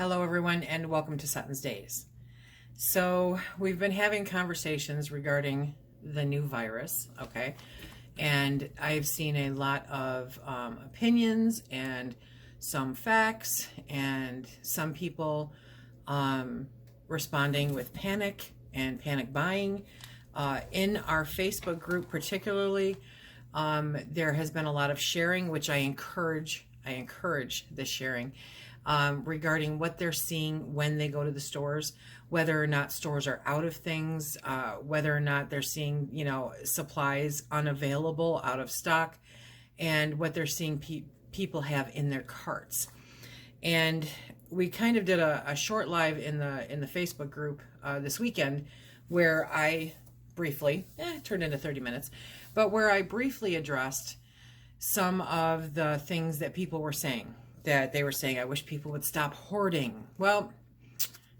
Hello everyone and welcome to SuttonsDaze. So we've been having conversations regarding the new virus, okay? And I've seen a lot of opinions and some facts and some people responding with panic and panic buying. In our Facebook group particularly, there has been a lot of sharing, which I encourage the sharing. Regarding what they're seeing when they go to the stores, whether or not stores are out of things, whether or not they're seeing, supplies unavailable, out of stock, and what they're seeing people have in their carts. And we kind of did a short live in the Facebook group this weekend where I briefly, it turned into 30 minutes, but where I briefly addressed some of the things that people were saying. That they were saying, I wish people would stop hoarding. Well,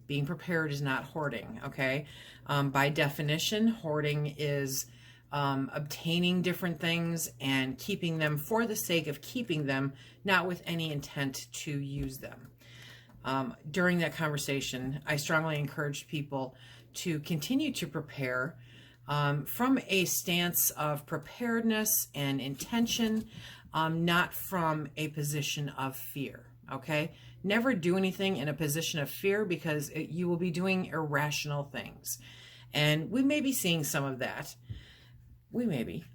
being prepared is not hoarding, okay? By definition, hoarding is obtaining different things and keeping them for the sake of keeping them, not with any intent to use them. During that conversation, I strongly encouraged people to continue to prepare from a stance of preparedness and intention, not from a position of fear, okay? Never do anything in a position of fear because you will be doing irrational things. And we may be seeing some of that.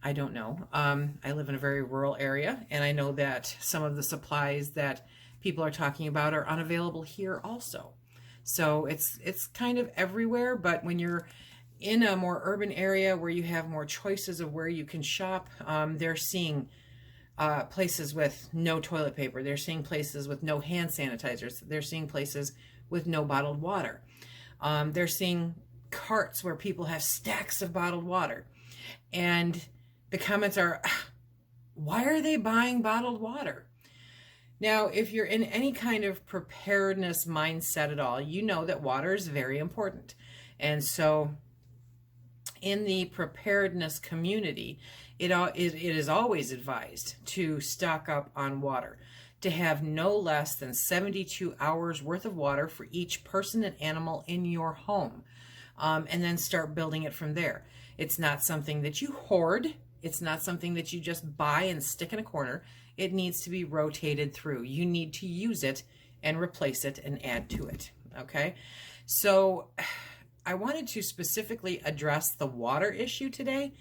I don't know. I live in a very rural area, and I know that some of the supplies that people are talking about are unavailable here also. So it's kind of everywhere, but when you're in a more urban area where you have more choices of where you can shop, they're seeing places with no toilet paper. They're seeing places with no hand sanitizers. They're seeing places with no bottled water. They're seeing carts where people have stacks of bottled water. And the comments are, why are they buying bottled water? Now, if you're in any kind of preparedness mindset at all, you know that water is very important. And so in the preparedness community, it is always advised to stock up on water, to have no less than 72 hours worth of water for each person and animal in your home, and then start building it from there. It's not something that you hoard. It's not something that you just buy and stick in a corner. It needs to be rotated through. You need to use it and replace it and add to it, okay? So I wanted to specifically address the water issue today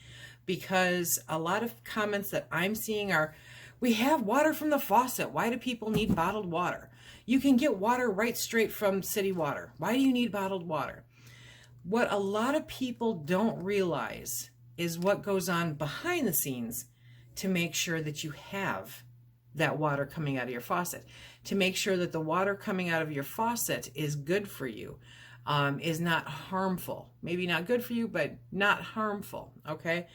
because a lot of comments that I'm seeing are, we have water from the faucet. Why do people need bottled water? You can get water right straight from city water. Why do you need bottled water? What a lot of people don't realize is what goes on behind the scenes to make sure that you have that water coming out of your faucet, to make sure that the water coming out of your faucet is good for you. Is not harmful. Maybe not good for you, but not harmful, okay?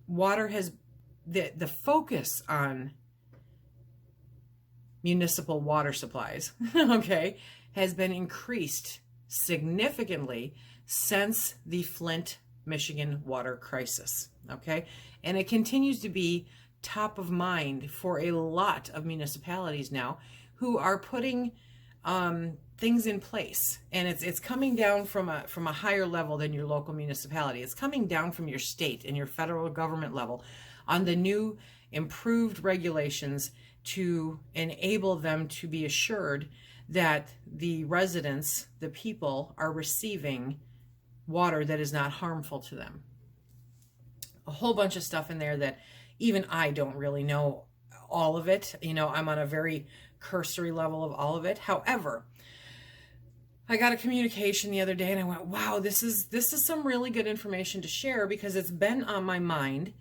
Water has, the focus on municipal water supplies, okay, has been increased significantly since the Flint, Michigan water crisis, okay? And it continues to be top of mind for a lot of municipalities now who are putting things in place, and it's coming down from a higher level than your local municipality. It's coming down from your state and your federal government level on the new improved regulations to enable them to be assured that the residents, the people, are receiving water that is not harmful to them. A whole bunch of stuff in there that even I don't really know all of it. I'm on a very cursory level of all of it. However, I got a communication the other day and I went, wow, this is some really good information to share because it's been on my mind,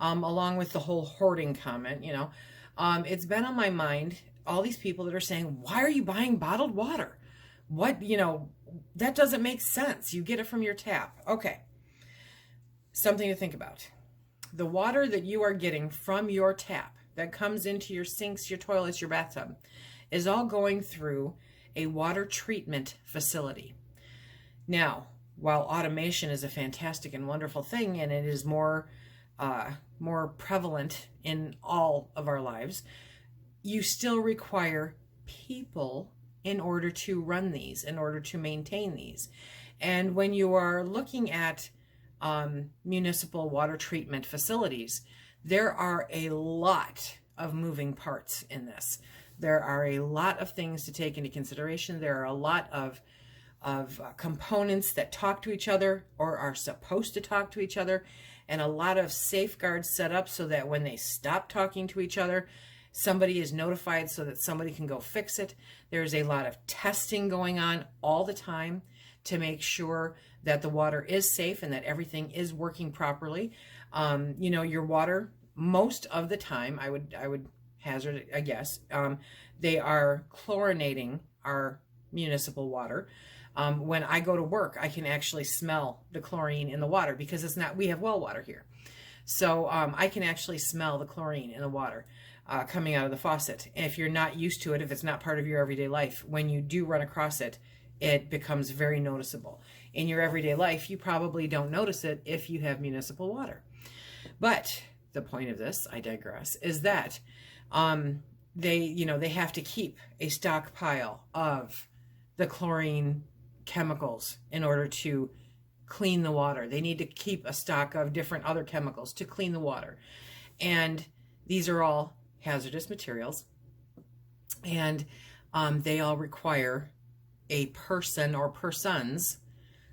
along with the whole hoarding comment, it's been on my mind, all these people that are saying, why are you buying bottled water? What, that doesn't make sense. You get it from your tap. Okay. Something to think about. The water that you are getting from your tap that comes into your sinks, your toilets, your bathtub is all going through a water treatment facility. Now, while automation is a fantastic and wonderful thing, and it is more prevalent in all of our lives, you still require people in order to run these, in order to maintain these. And when you are looking at municipal water treatment facilities, there are a lot of moving parts in this. There are a lot of things to take into consideration. There are a lot of components that talk to each other or are supposed to talk to each other, and a lot of safeguards set up so that when they stop talking to each other, somebody is notified so that somebody can go fix it. There's a lot of testing going on all the time to make sure that the water is safe and that everything is working properly. You know, your water, most of the time, I would hazard a guess, they are chlorinating our municipal water. When I go to work, I can actually smell the chlorine in the water because it's not, we have well water here. So I can actually smell the chlorine in the water coming out of the faucet. And if you're not used to it, if it's not part of your everyday life, when you do run across it, it becomes very noticeable. In your everyday life, you probably don't notice it if you have municipal water. But the point of this, I digress, is that they have to keep a stockpile of the chlorine chemicals in order to clean the water. They need to keep a stock of different other chemicals to clean the water. And these are all hazardous materials. And they all require a person or persons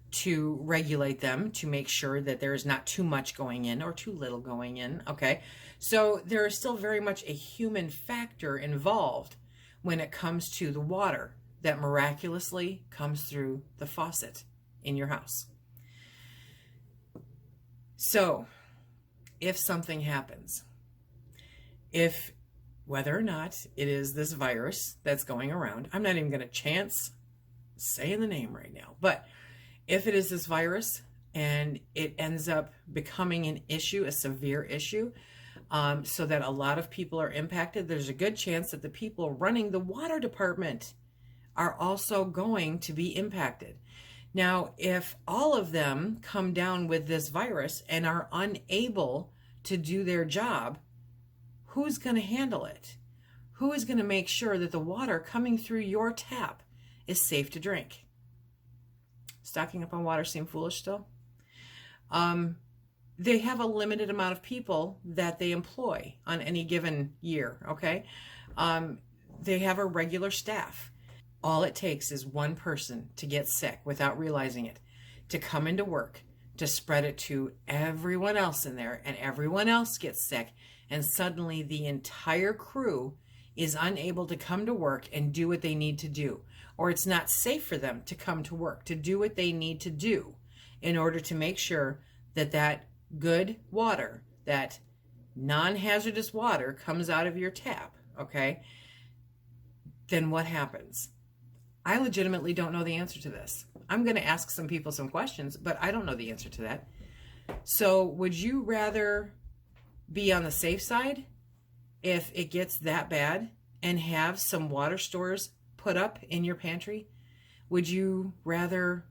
to regulate them, to make sure that there is not too much going in or too little going in, okay? So there is still very much a human factor involved when it comes to the water that miraculously comes through the faucet in your house. So if something happens, whether or not it is this virus that's going around, I'm not even going to chance saying the name right now, but if it is this virus and it ends up becoming an issue, a severe issue, so that a lot of people are impacted, there's a good chance that the people running the water department are also going to be impacted. Now, if all of them come down with this virus and are unable to do their job, who's going to handle it? Who is going to make sure that the water coming through your tap is safe to drink? Stocking up on water seem foolish still? They have a limited amount of people that they employ on any given year, okay? They have a regular staff. All it takes is one person to get sick without realizing it, to come into work, to spread it to everyone else in there, and everyone else gets sick, and suddenly the entire crew is unable to come to work and do what they need to do, or it's not safe for them to come to work to do what they need to do in order to make sure that that good water, that non-hazardous water comes out of your tap, okay? Then what happens? I legitimately don't know the answer to this. I'm going to ask some people some questions, but I don't know the answer to that. So would you rather be on the safe side if it gets that bad and have some water stores put up in your pantry? Would you rather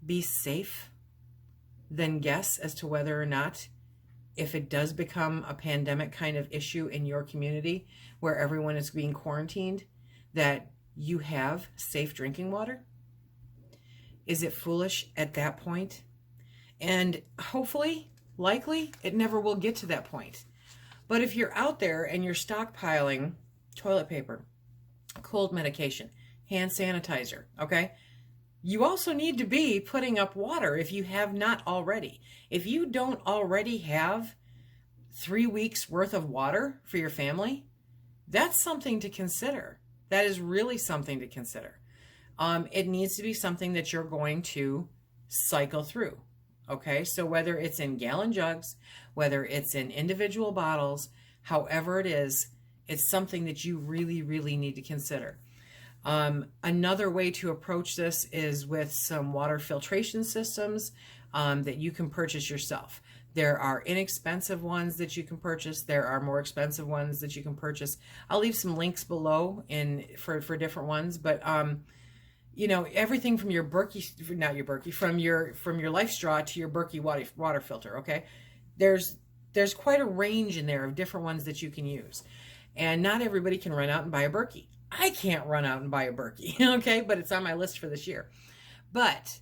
be safe than guess as to whether or not, if it does become a pandemic kind of issue in your community where everyone is being quarantined, that you have safe drinking water? Is it foolish at that point? And hopefully, likely, it never will get to that point. But if you're out there and you're stockpiling toilet paper, cold medication, hand sanitizer, okay? You also need to be putting up water if you have not already. If you don't already have 3 weeks worth of water for your family, that's something to consider. That is really something to consider. It needs to be something that you're going to cycle through. Okay, so whether it's in gallon jugs, whether it's in individual bottles, however it is, it's something that you really, really need to consider. Another way to approach this is with some water filtration systems that you can purchase yourself. There are inexpensive ones that you can purchase. There are more expensive ones that you can purchase. I'll leave some links below for different ones, but you know, everything from your Berkey, not your Berkey, from your Lifestraw to your Berkey water filter, okay? There's quite a range in there of different ones that you can use. And not everybody can run out and buy a Berkey. I can't run out and buy a Berkey, okay? But it's on my list for this year. But,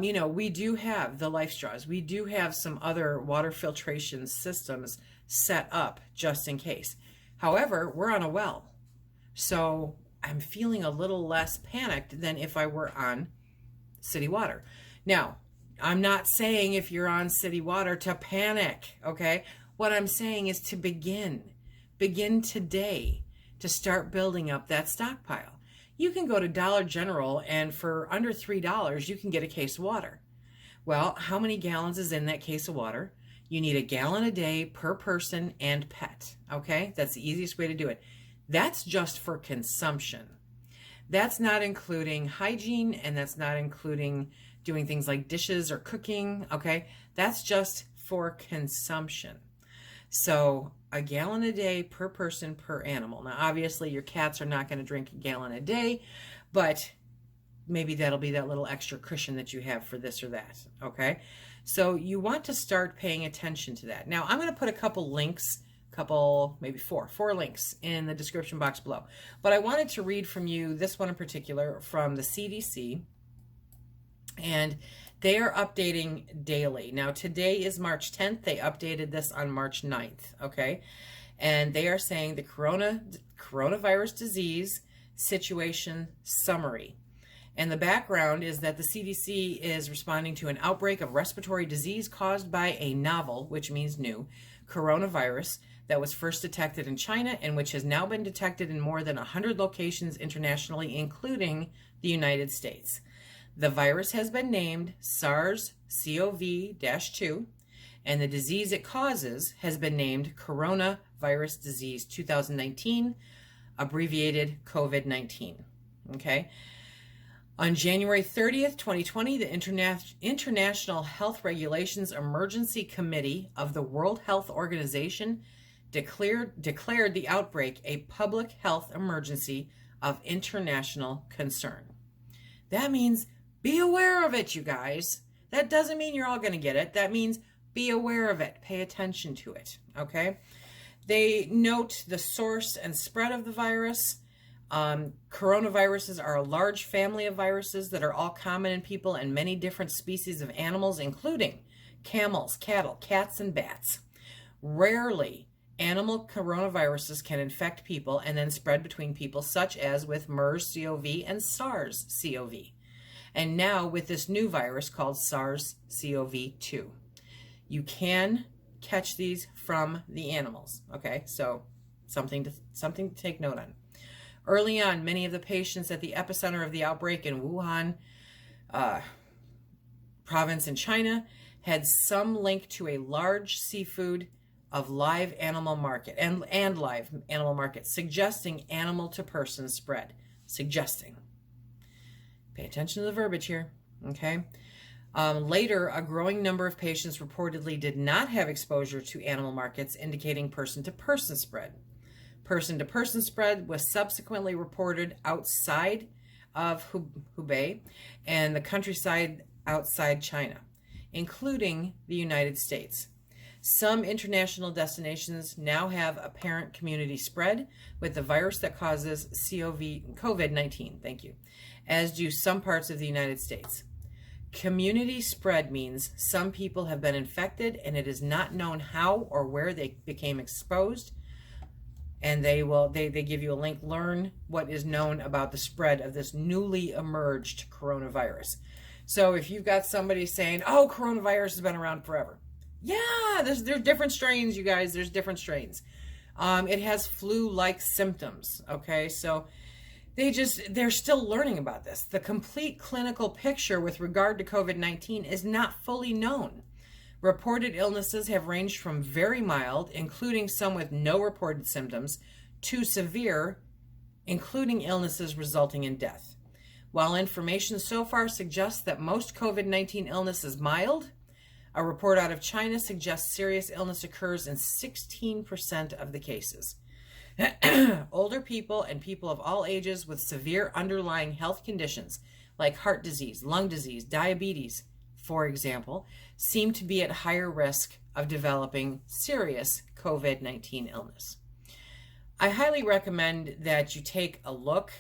you know, we do have the Lifestraws. We do have some other water filtration systems set up just in case. However, we're on a well. So I'm feeling a little less panicked than if I were on city water. Now, I'm not saying if you're on city water to panic, okay? What I'm saying is to begin today to start building up that stockpile. You can go to Dollar General and for under $3, you can get a case of water. Well, how many gallons is in that case of water? You need a gallon a day per person and pet, okay? That's the easiest way to do it. That's just for consumption. That's not including hygiene, and that's not including doing things like dishes or cooking, okay? That's just for consumption. So a gallon a day per person per animal. Now, obviously, your cats are not going to drink a gallon a day, but maybe that'll be that little extra cushion that you have for this or that, okay? So you want to start paying attention to that. Now, I'm going to put a couple links, maybe four links in the description box below. But I wanted to read from you this one in particular from the CDC, and they are updating daily. Now, today is March 10th. They updated this on March 9th, okay? And they are saying the coronavirus disease situation summary. And the background is that the CDC is responding to an outbreak of respiratory disease caused by a novel, which means new, coronavirus that was first detected in China and which has now been detected in more than 100 locations internationally, including the United States. The virus has been named SARS-CoV-2, and the disease it causes has been named Coronavirus Disease 2019, abbreviated COVID-19. Okay? On January 30th, 2020, the International Health Regulations Emergency Committee of the World Health Organization declared the outbreak a public health emergency of international concern. That means be aware of it, you guys. That doesn't mean you're all going to get it. That means be aware of it. Pay attention to it, okay? They note the source and spread of the virus. Coronaviruses are a large family of viruses that are all common in people and many different species of animals, including camels, cattle, cats, and bats. Rarely, animal coronaviruses can infect people and then spread between people, such as with MERS-CoV and SARS-CoV. And now with this new virus called SARS-CoV-2. You can catch these from the animals, okay? So something to take note on. Early on, many of the patients at the epicenter of the outbreak in Wuhan province in China had some link to a large seafood of live animal market and live animal market, suggesting animal to person spread. Suggesting. Pay attention to the verbiage here, okay? Later, a growing number of patients reportedly did not have exposure to animal markets, indicating person-to-person spread. Person-to-person spread was subsequently reported outside of Hubei and the countryside outside China, including the United States. Some international destinations now have apparent community spread with the virus that causes COVID-19, thank you, as do some parts of the United States. Community spread means some people have been infected and it is not known how or where they became exposed. And they give you a link, learn what is known about the spread of this newly emerged coronavirus. So if you've got somebody saying, oh, coronavirus has been around forever. Yeah, there's different strains, you guys. There's different strains. It has flu-like symptoms, okay? So they're still learning about this. The complete clinical picture with regard to COVID-19 is not fully known. Reported illnesses have ranged from very mild, including some with no reported symptoms, to severe, including illnesses resulting in death. While information so far suggests that most COVID-19 illness is mild, a report out of China suggests serious illness occurs in 16% of the cases. Older people and people of all ages with severe underlying health conditions like heart disease, lung disease, diabetes, for example, seem to be at higher risk of developing serious COVID-19 illness. I highly recommend that you take a look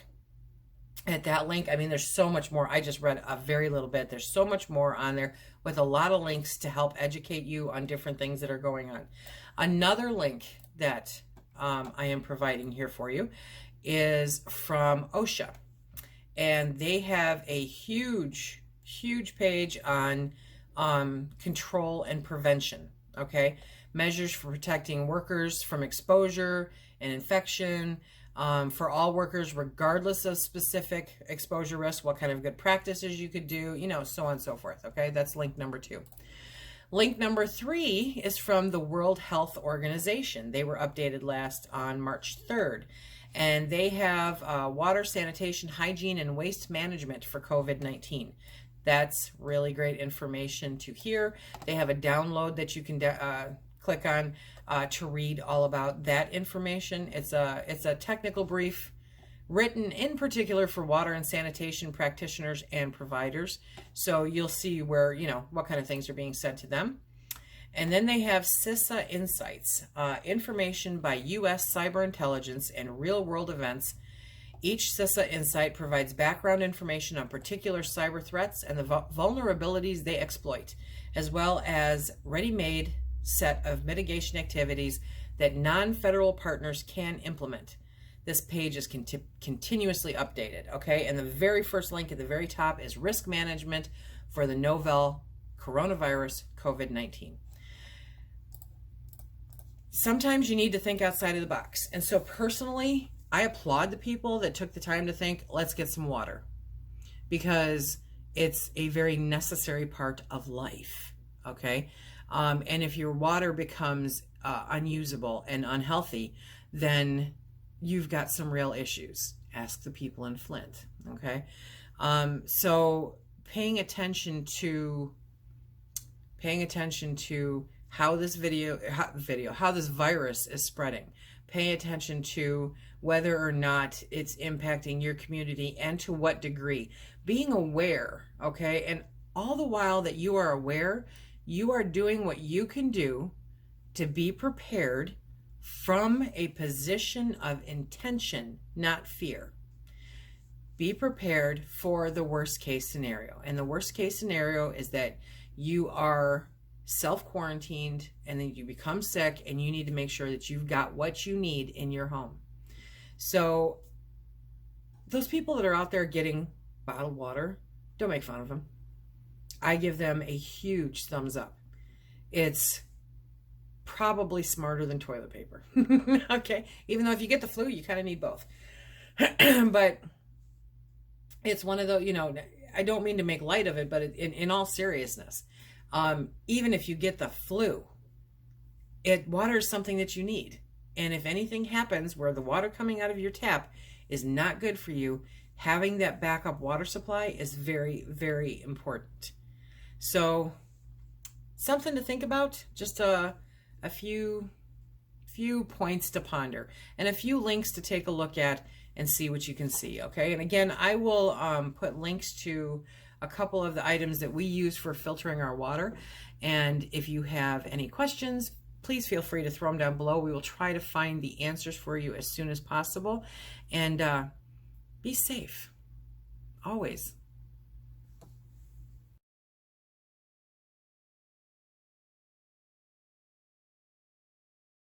at that link. I mean, there's so much more. I just read a very little bit. There's so much more on there with a lot of links to help educate you on different things that are going on. Another link that I am providing here for you is from OSHA. And they have a huge page on control and prevention, okay? Measures for protecting workers from exposure and infection, for all workers, regardless of specific exposure risk, what kind of good practices you could do, you know, so on and so forth, okay? That's link number 2. Link number 3 is from the World Health Organization. They were updated last on March 3rd. And they have water, sanitation, hygiene, and waste management for COVID-19. That's really great information to hear. They have a download that you can click on to read all about that information. It's a technical brief written in particular for water and sanitation practitioners and providers. So you'll see where, you know, what kind of things are being said to them. And then they have CISA Insights, information by U.S. cyber intelligence and real-world events. Each CISA Insight provides background information on particular cyber threats and the vulnerabilities they exploit, as well as ready-made set of mitigation activities that non-federal partners can implement. This page is continuously updated, okay? And the very first link at the very top is risk management for the novel coronavirus COVID-19. Sometimes you need to think outside of the box. And so personally, I applaud the people that took the time to think, let's get some water, because it's a very necessary part of life, okay? And if your water becomes unusable and unhealthy, then you've got some real issues. Ask the people in Flint, okay? So paying attention to how this how this virus is spreading. Pay attention to whether or not it's impacting your community and to what degree. Being aware, okay? And all the while that you are aware, you are doing what you can do to be prepared from a position of intention, not fear. Be prepared for the worst case scenario. And the worst case scenario is that you are self-quarantined and then you become sick and you need to make sure that you've got what you need in your home. So those people that are out there getting bottled water, don't make fun of them. I give them a huge thumbs up. It's probably smarter than toilet paper. Okay, even though if you get the flu, you kind of need both. But it's one of those, you know, I don't mean to make light of it, but in all seriousness, even if you get the flu, water is something that you need. And if anything happens where the water coming out of your tap is not good for you, having that backup water supply is very, very important. So something to think about, just a few points to ponder and a few links to take a look at and see what you can see, okay? And again, I will put links to a couple of the items that we use for filtering our water. And if you have any questions, please feel free to throw them down below. We will try to find the answers for you as soon as possible. And be safe, always.